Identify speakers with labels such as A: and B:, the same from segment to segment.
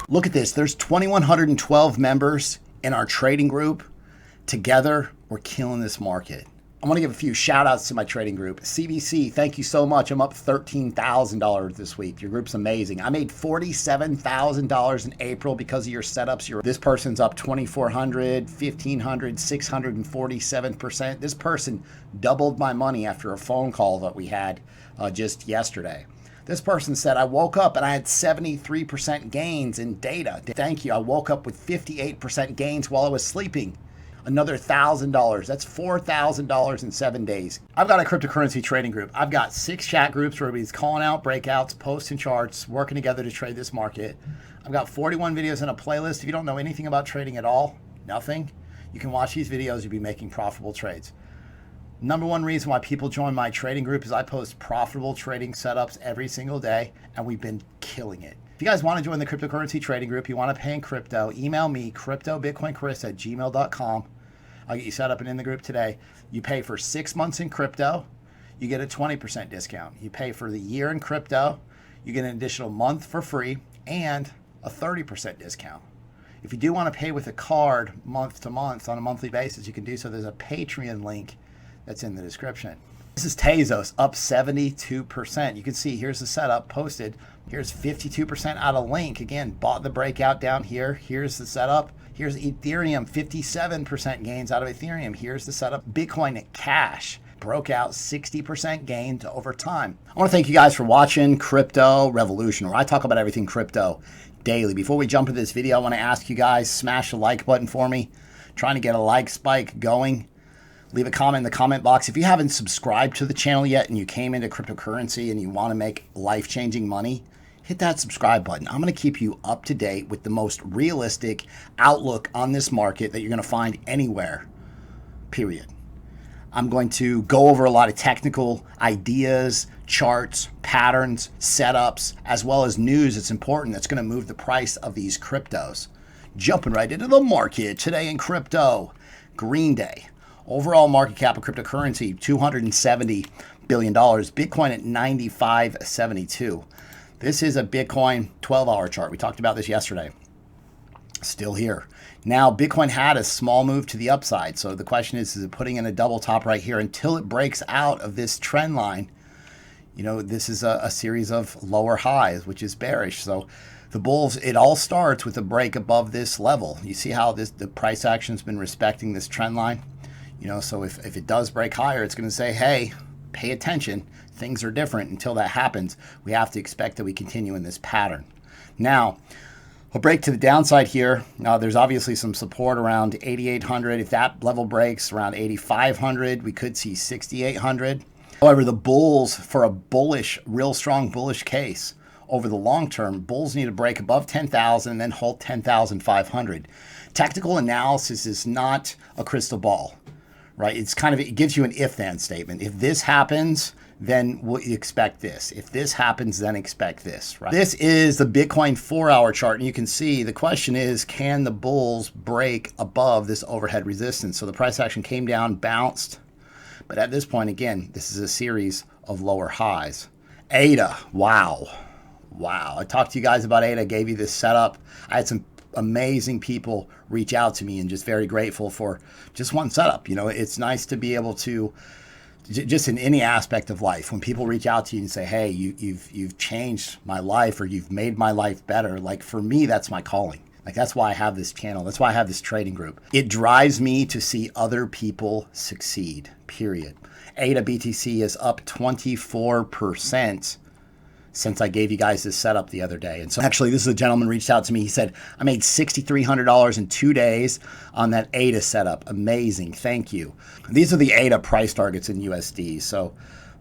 A: Look at this. There's 2,112 members in our trading group. Together, we're killing this market. I want to give a few shout outs to my trading group. CBC, thank you so much. I'm up $13,000 this week. Your group's amazing. I made $47,000 in April because of your setups. This person's up 2,400, 1,500, 647%. This person doubled my money after a phone call that we had just yesterday. This person said, I woke up and I had 73% gains in data. Thank you. I woke up with 58% gains while I was sleeping. Another $1,000. That's $4,000 in 7 days. I've got a cryptocurrency trading group. I've got 6 chat groups where everybody's calling out breakouts, posting charts, working together to trade this market. I've got 41 videos in a playlist. If you don't know anything about trading at all, nothing, you can watch these videos. You'll be making profitable trades. Number one reason why people join my trading group is I post profitable trading setups every single day, and we've been killing it. If you guys want to join the cryptocurrency trading group, you want to pay in crypto, email me, cryptobitcoinchris@gmail.com. I'll get you set up and in the group today. You pay for 6 months in crypto, you get a 20% discount. You pay for the year in crypto, you get an additional month for free and a 30% discount. If you do want to pay with a card month to month on a monthly basis, you can do so. There's a Patreon link that's in the description. This is Tezos up 72%. You can see here's the setup posted. Here's 52% out of link. Again, bought the breakout down here. Here's the setup. Here's Ethereum, 57% gains out of Ethereum. Here's the setup. Bitcoin Cash broke out 60% gains over time. I want to thank you guys for watching Crypto Revolution, where I talk about everything crypto daily. Before we jump into this video, I want to ask you guys, smash the like button for me. Trying to get a like spike going. Leave a comment in the comment box. If you haven't subscribed to the channel yet and you came into cryptocurrency and you want to make life-changing money, hit that subscribe button. I'm going to keep you up to date with the most realistic outlook on this market that you're going to find anywhere, period. I'm going to go over a lot of technical ideas, charts, patterns, setups, as well as news that's important that's going to move the price of these cryptos. Jumping right into the market today in crypto. Green Day. Overall market cap of cryptocurrency, $270 billion. Bitcoin at 95.72. This is a Bitcoin 12-hour chart. We talked about this yesterday. Still here. Now, Bitcoin had a small move to the upside. So the question is it putting in a double top right here until it breaks out of this trend line? You know, this is a series of lower highs, which is bearish. So the bulls, it all starts with a break above this level. You see how the price action's been respecting this trend line? You know, so if it does break higher, it's going to say, hey, pay attention. Things are different. Until that happens, we have to expect that we continue in this pattern. Now, we'll break to the downside here. Now, there's obviously some support around 8,800. If that level breaks around 8,500, we could see 6,800. However, the bulls, for a bullish, real strong bullish case over the long term, bulls need to break above 10,000 and then hold 10,500. Technical analysis is not a crystal ball. Right? It's kind of, it gives you an if-then statement. If this happens, then we'll expect this. If this happens, then expect this, right? This is the Bitcoin 4-hour chart, and you can see the question is, can the bulls break above this overhead resistance? So the price action came down, bounced, but at this point, again, this is a series of lower highs. ADA, wow. I talked to you guys about ADA, gave you this setup. I had some amazing people reach out to me and just very grateful for just one setup. You know, it's nice to be able to, just in any aspect of life, when people reach out to you and say, hey, you've changed my life or you've made my life better. Like for me, that's my calling. Like that's why I have this channel. That's why I have this trading group. It drives me to see other people succeed, period. ADA BTC is up 24% since I gave you guys this setup the other day. And so actually, this is a gentleman reached out to me. He said, I made $6,300 in 2 days on that ADA setup. Amazing. Thank you. These are the ADA price targets in USD. So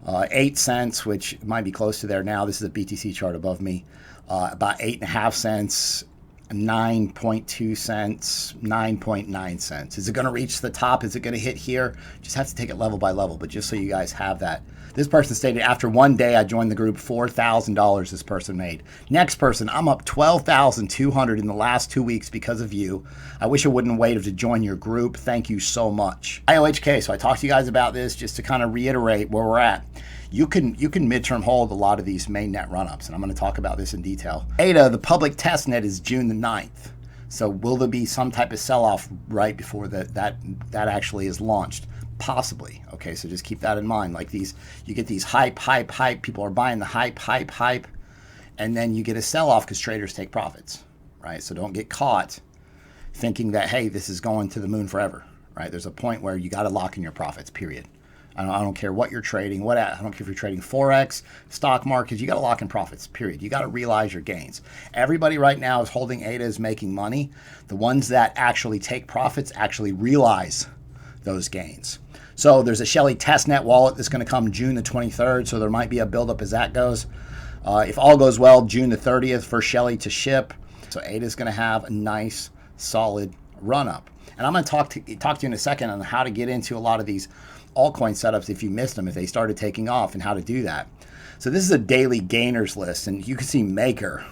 A: 8 cents, which might be close to there now. This is a BTC chart above me. About 8.5 cents, 9.2 cents, 9.9 cents. Is it going to reach the top? Is it going to hit here? Just have to take it level by level, but just so you guys have that. This person stated, after 1 day, I joined the group, $4,000 this person made. Next person, I'm up $12,200 in the last 2 weeks because of you. I wish I wouldn't have waited to join your group. Thank you so much. IOHK, so I talked to you guys about this just to kind of reiterate where we're at. you can midterm hold a lot of these mainnet run-ups, and I'm going to talk about this in detail. ADA, the public test net, is June the 9th. So will there be some type of sell-off right before that actually is launched? Possibly. Okay, so just keep that in mind. Like these, you get these hype. People are buying the hype, and then you get a sell-off because traders take profits, right? So don't get caught thinking that, hey, this is going to the moon forever, right? There's a point where you got to lock in your profits, period. I don't care what you're trading, I don't care if you're trading Forex, stock markets, you got to lock in profits, period. You got to realize your gains. Everybody right now is holding ADA, is making money. The ones that actually take profits actually realize those gains. So there's a Shelly testnet wallet that's going to come June the 23rd, so there might be a buildup as that goes. If all goes well, June the 30th for Shelly to ship. So ADA is going to have a nice, solid run-up. And I'm going to talk to you in a second on how to get into a lot of these altcoin setups if you missed them, if they started taking off, and how to do that. So this is a daily gainers list, and you can see Maker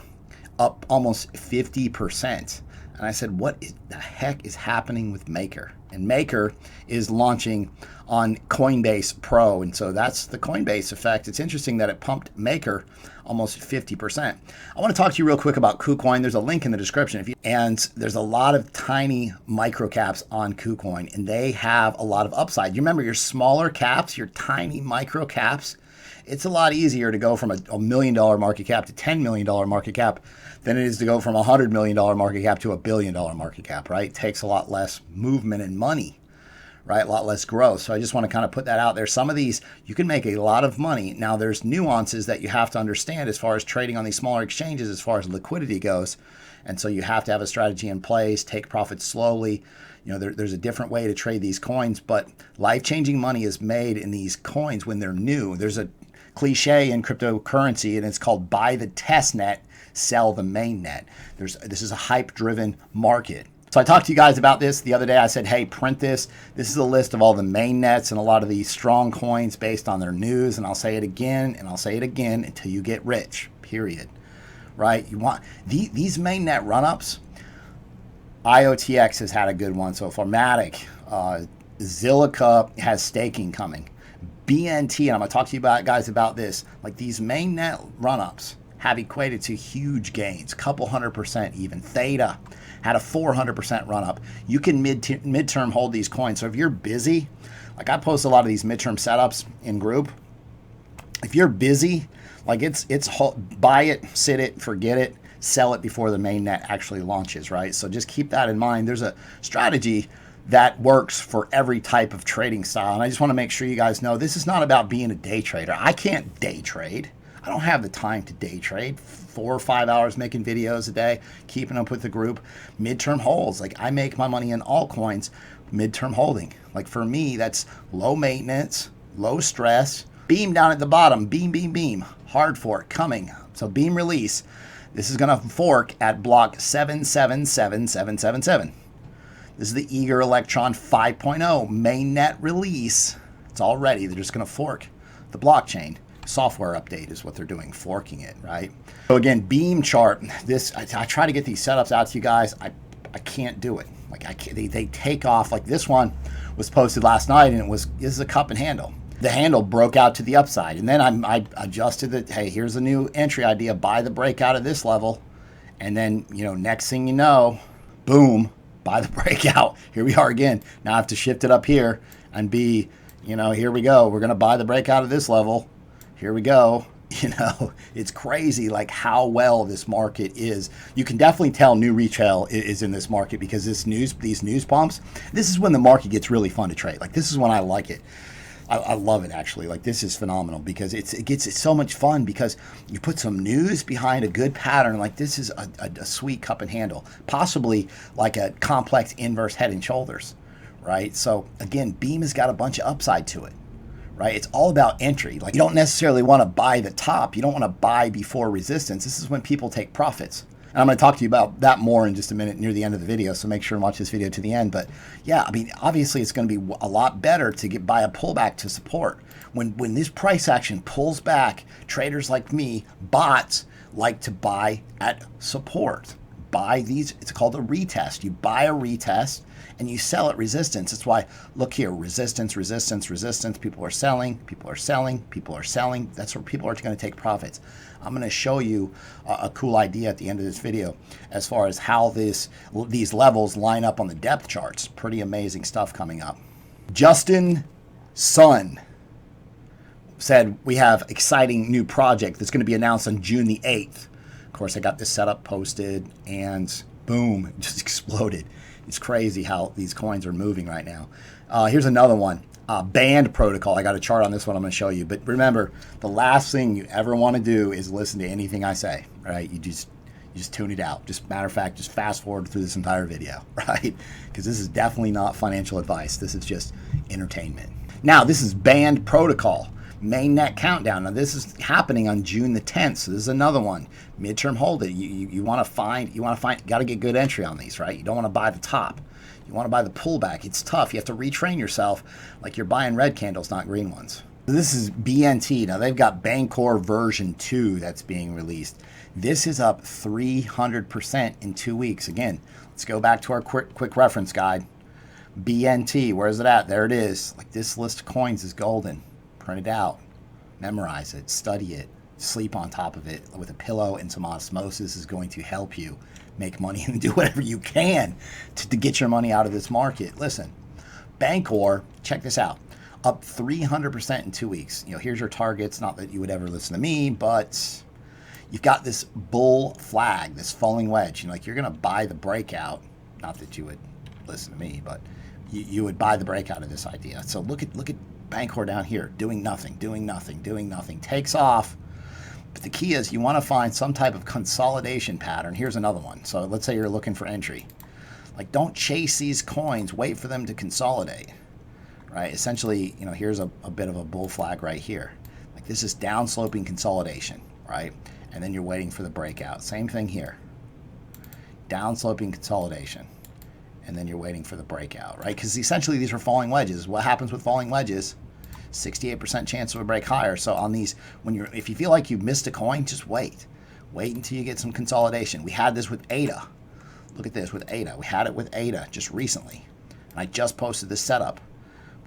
A: up almost 50%. And I said, what the heck is happening with Maker? And Maker is launching on Coinbase Pro, and so that's the Coinbase effect. It's interesting that it pumped Maker almost 50%. I want to talk to you real quick about Kucoin. There's a link in the description. And there's a lot of tiny micro caps on Kucoin, and they have a lot of upside. You remember your smaller caps, your tiny micro caps, it's a lot easier to go from a $1 million market cap to $10 million market cap than it is to go from a $100 million market cap to a $1 billion market cap, right? It takes a lot less movement and money, right? A lot less growth. So I just want to kind of put that out there. Some of these, you can make a lot of money. Now there's nuances that you have to understand as far as trading on these smaller exchanges, as far as liquidity goes. And so you have to have a strategy in place, take profits slowly. You know, there's a different way to trade these coins, but life-changing money is made in these coins when they're new. There's a cliche in cryptocurrency, and it's called buy the test net, sell the main net. This is a hype-driven market. So I talked to you guys about this the other day. I said, hey, print this. This is a list of all the main nets and a lot of these strong coins based on their news. And I'll say it again, and I'll say it again until you get rich, period. Right? You want these main net run-ups. IOTX has had a good one so far. Matic, Zilliqa has staking coming. BNT, and I'm going to talk to you guys about this. Like these main net run-ups have equated to huge gains, couple 100% even. Theta had a 400% run-up. You can midterm hold these coins. So if you're busy, like I post a lot of these midterm setups in group. If you're busy, like it's buy it, sit it, forget it, sell it before the main net actually launches, right? So just keep that in mind. There's a strategy that works for every type of trading style. And I just want to make sure you guys know this is not about being a day trader. I can't day trade. I don't have the time to day trade. 4 or 5 hours making videos a day, keeping up with the group. Midterm holds. Like I make my money in altcoins, midterm holding. Like for me, that's low maintenance, low stress. Beam down at the bottom. Beam. Hard fork coming. So beam release. This is going to fork at block 777777. This is the Eager Electron 5.0 mainnet release. It's all ready. They're just going to fork the blockchain. Software update is what they're doing, forking it, right? So again, beam chart. This I try to get these setups out to you guys. I can't do it. Like I can't, they take off. Like this one was posted last night, and this is a cup and handle. The handle broke out to the upside, and then I adjusted it. Hey, here's a new entry idea. Buy the breakout at this level, and then next thing you know, boom. Buy the breakout. Here we are again. Now I have to shift it up here and be, here we go. We're going to buy the breakout at this level. Here we go. It's crazy like how well this market is. You can definitely tell new retail is in this market because these news pumps, this is when the market gets really fun to trade. Like this is when I like it. I love it actually. Like this is phenomenal because it's so much fun because you put some news behind a good pattern. Like this is a sweet cup and handle, possibly like a complex inverse head and shoulders, right? So again, Beam has got a bunch of upside to it, right? It's all about entry. Like you don't necessarily want to buy the top. You don't want to buy before resistance. This is when people take profits. And I'm going to talk to you about that more in just a minute near the end of the video, so make sure and watch this video to the end. But yeah, I mean, obviously it's going to be a lot better to buy a pullback to support. When this price action pulls back, traders like me, bots, like to buy at support. Buy these, it's called a retest. You buy a retest, and you sell at resistance. That's why, look here, resistance, resistance, resistance. People are selling, people are selling, people are selling. That's where people are going to take profits. I'm going to show you a cool idea at the end of this video as far as how these levels line up on the depth charts. Pretty amazing stuff coming up. Justin Sun said we have exciting new project that's going to be announced on June the 8th. Of course, I got this setup posted and boom, it just exploded. It's crazy how these coins are moving right now. Here's another one. Band protocol. I got a chart on this one I'm going to show you. But remember, the last thing you ever want to do is listen to anything I say, right? You just tune it out. Just matter of fact, just fast forward through this entire video, right? Because this is definitely not financial advice. This is just entertainment. Now, this is Band protocol. Mainnet countdown. Now, this is happening on June the 10th. So this is another one. Midterm hold it. You want to find. Got to get good entry on these, right? You don't want to buy the top. You want to buy the pullback. It's tough. You have to retrain yourself like you're buying red candles, not green ones. This is BNT. Now, they've got Bancor version 2 that's being released. This is up 300% in 2 weeks. Again, let's go back to our quick reference guide. BNT, where is it at? There it is. Like, this list of coins is golden. Print it out. Memorize it. Study it. Sleep on top of it with a pillow and some osmosis is going to help you make money and do whatever you can to get your money out of this market. Listen, Bancor, check this out, up 300% in 2 weeks. You know, here's your targets. Not that you would ever listen to me, but you've got this bull flag, this falling wedge. You know, like, you're going to buy the breakout. Not that you would listen to me, but you would buy the breakout of this idea. So look at Bancor down here, doing nothing, doing nothing, doing nothing. Takes off. But the key is you want to find some type of consolidation pattern. Here's another one. So let's say you're looking for entry. Like, don't chase these coins. Wait for them to consolidate, right? Essentially, you know, here's a bit of a bull flag right here. Like, this is downsloping consolidation, right? And then you're waiting for the breakout. Same thing here. Downsloping consolidation. And then you're waiting for the breakout, right? Because essentially these are falling wedges. What happens with falling wedges? 68% chance of a break higher. So on these, if you feel like you missed a coin, just wait. Wait until you get some consolidation. We had this with ADA. Look at this with ADA. We had it with ADA just recently. And I just posted this setup.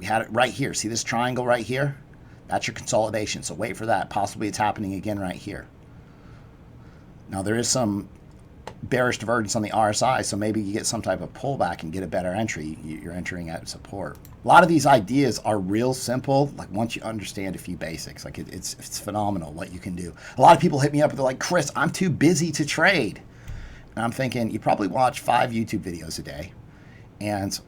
A: We had it right here. See this triangle right here? That's your consolidation. So wait for that. Possibly it's happening again right here. Now there is some bearish divergence on the RSI, so maybe you get some type of pullback and get a better entry. You're entering at support. A lot of these ideas are real simple, like once you understand a few basics. Like it's phenomenal what you can do. A lot of people hit me up and they're like, Chris, I'm too busy to trade. And I'm thinking, you probably watch 5 YouTube videos a day, and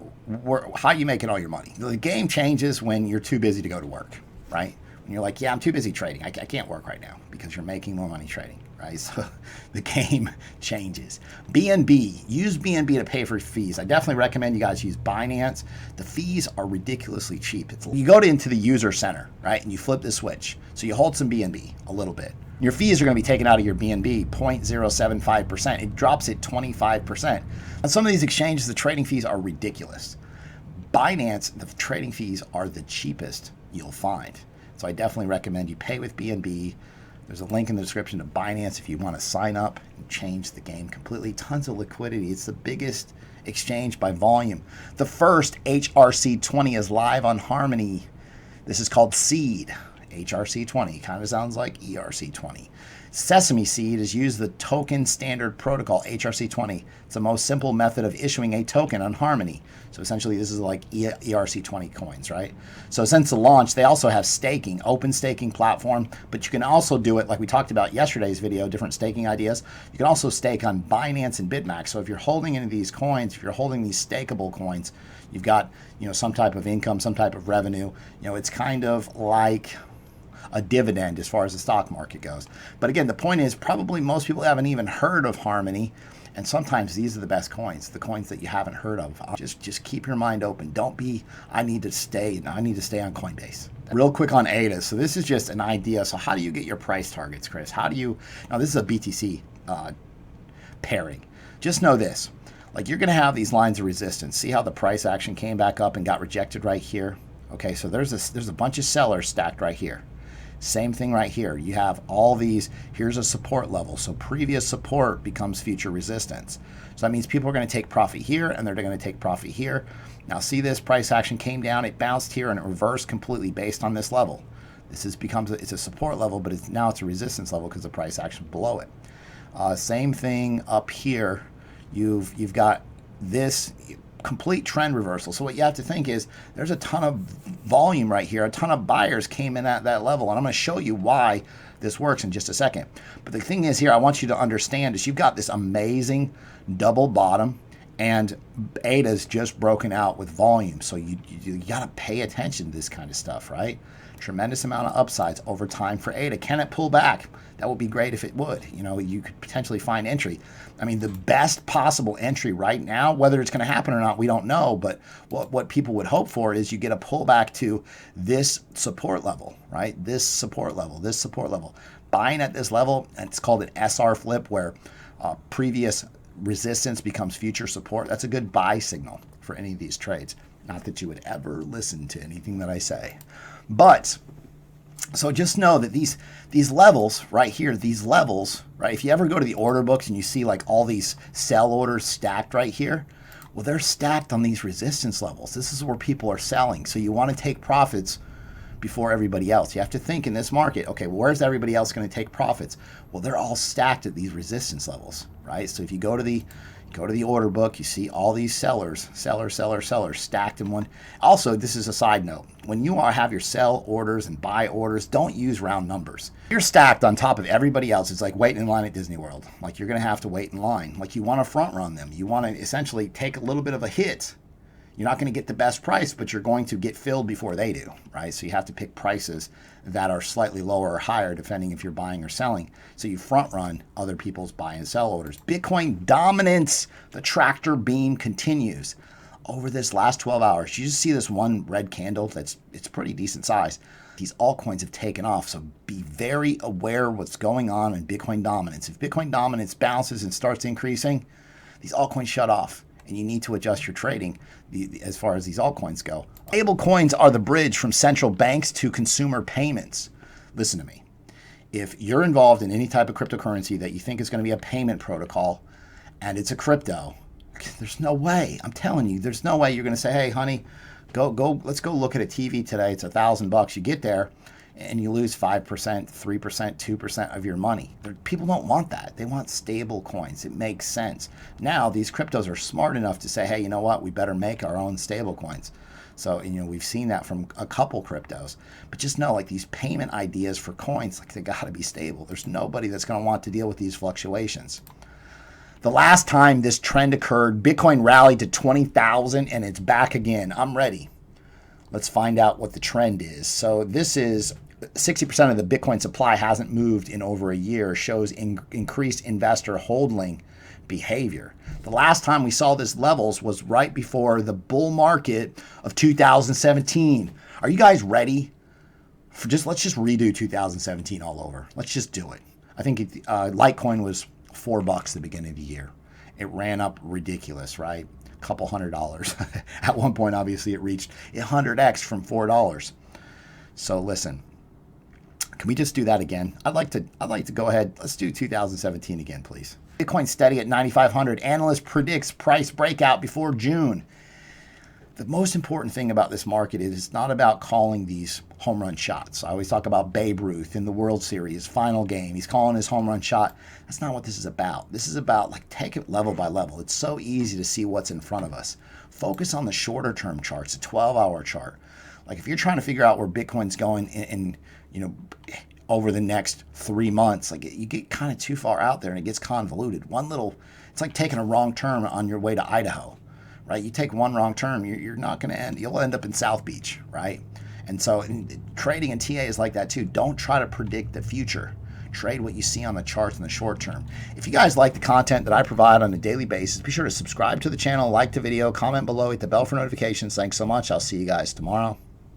A: how are you making all your money? The game changes when you're too busy to go to work, right? When you're like, yeah, I'm too busy trading. I can't work right now, because you're making more money trading. Right, so the game changes. BNB, use BNB to pay for fees. I definitely recommend you guys use Binance. The fees are ridiculously cheap. You go into the user center, right, and you flip the switch. So you hold some BNB a little bit. Your fees are going to be taken out of your BNB, 0.075%. It drops it 25%. On some of these exchanges, the trading fees are ridiculous. Binance, the trading fees are the cheapest you'll find. So I definitely recommend you pay with BNB. There's a link in the description to Binance if you want to sign up and change the game completely. Tons of liquidity. It's the biggest exchange by volume. The first HRC20 is live on Harmony. This is called Seed. HRC20 kind of sounds like ERC20. Sesame Seed is used the token standard protocol, HRC20. It's the most simple method of issuing a token on Harmony. So essentially this is like ERC20 coins, right? So since the launch, they also have staking, open staking platform, but you can also do it like we talked about yesterday's video, different staking ideas. You can also stake on Binance and BitMax. So if you're holding any of these coins, if you're holding these stakeable coins, you've got, you know, some type of income, some type of revenue. You know, it's kind of like a dividend as far as the stock market goes. But again, the point is probably most people haven't even heard of Harmony, and sometimes these are the best coins, the coins that you haven't heard of. Just keep your mind open. Don't be, I need to stay on Coinbase. Real quick on ADA. So this is just an idea. So how do you get your price targets, Chris? How do you, now this is a BTC pairing. Just know this, like you're going to have these lines of resistance. See how the price action came back up and got rejected right here? Okay, so there's a bunch of sellers stacked right here. Same thing right here. You have all these, here's a support level. So previous support becomes future resistance. So that means people are going to take profit here and they're going to take profit here. Now see this price action came down, it bounced here and it reversed completely based on this level. This is it's a support level, but now it's a resistance level because the price action below it. Same thing up here. You've got this complete trend reversal. So what you have to think is there's a ton of volume right here. A ton of buyers came in at that level, and I'm going to show you why this works in just a second. But the thing is here, I want you to understand is you've got this amazing double bottom, and ADA's just broken out with volume. So you got to pay attention to this kind of stuff, right? Tremendous amount of upsides over time for ADA. Can it pull back? That would be great if it would. You know, you could potentially find entry. I mean, the best possible entry right now, whether it's going to happen or not, we don't know. But what people would hope for is you get a pullback to this support level, right? This support level, this support level. Buying at this level, and it's called an SR flip, where previous resistance becomes future support. That's a good buy signal for any of these trades. Not that you would ever listen to anything that I say. But so just know that these levels right here, these levels, right? If you ever go to the order books and you see like all these sell orders stacked right here, well, they're stacked on these resistance levels. This is where people are selling. So you want to take profits before everybody else. You have to think in this market, okay, well, where's everybody else going to take profits? Well, they're all stacked at these resistance levels, right? So if you go to the order book, you see all these sellers stacked in one. Also, this is a side note. When you have your sell orders and buy orders, don't use round numbers. You're stacked on top of everybody else. It's like waiting in line at Disney World. Like you're going to have to wait in line. Like you want to front run them. You want to essentially take a little bit of a hit. You're not going to get the best price, but you're going to get filled before they do, right? So you have to pick prices that are slightly lower or higher, depending if you're buying or selling. So you front run other people's buy and sell orders. Bitcoin dominance, the tractor beam continues. Over this last 12 hours, you just see this one red candle it's pretty decent size. These altcoins have taken off, so be very aware of what's going on in Bitcoin dominance. If Bitcoin dominance bounces and starts increasing, these altcoins shut off. And you need to adjust your trading as far as these altcoins go. Stable coins are the bridge from central banks to consumer payments. Listen to me. If you're involved in any type of cryptocurrency that you think is going to be a payment protocol and it's a crypto, there's no way. I'm telling you, there's no way you're going to say, hey, honey, let's go look at a TV today. It's $1,000. You get there and you lose 5%, 3%, 2% of your money. People don't want that. They want stable coins. It makes sense. Now, these cryptos are smart enough to say, hey, you know what? We better make our own stable coins. So, you know, we've seen that from a couple cryptos. But just know, like, these payment ideas for coins, like, they got to be stable. There's nobody that's going to want to deal with these fluctuations. The last time this trend occurred, Bitcoin rallied to 20,000, and it's back again. I'm ready. Let's find out what the trend is. So this is 60% of the Bitcoin supply hasn't moved in over a year, shows increased investor holding behavior. The last time we saw this levels was right before the bull market of 2017. Are you guys ready? Let's just redo 2017 all over. Let's just do it. I think Litecoin was $4 at the beginning of the year. It ran up ridiculous, right? A couple $100. At one point, obviously, it reached 100x from $4. So listen, can we just do that again? I'd like to go ahead. Let's do 2017 again, please. Bitcoin steady at 9,500. Analyst predicts price breakout before June. The most important thing about this market is it's not about calling these home run shots. I always talk about Babe Ruth in the World Series, final game. He's calling his home run shot. That's not what this is about. This is about, like, take it level by level. It's so easy to see what's in front of us. Focus on the shorter term charts, a 12-hour chart. Like, if you're trying to figure out where Bitcoin's going in you know, over the next 3 months, like, you get kind of too far out there and it gets convoluted. It's like taking a wrong turn on your way to Idaho, right? You take one wrong turn, you're not going to you'll end up in South Beach, right? And so trading in TA is like that too. Don't try to predict the future. Trade what you see on the charts in the short term. If you guys like the content that I provide on a daily basis, be sure to subscribe to the channel, like the video, comment below, hit the bell for notifications. Thanks so much. I'll see you guys tomorrow.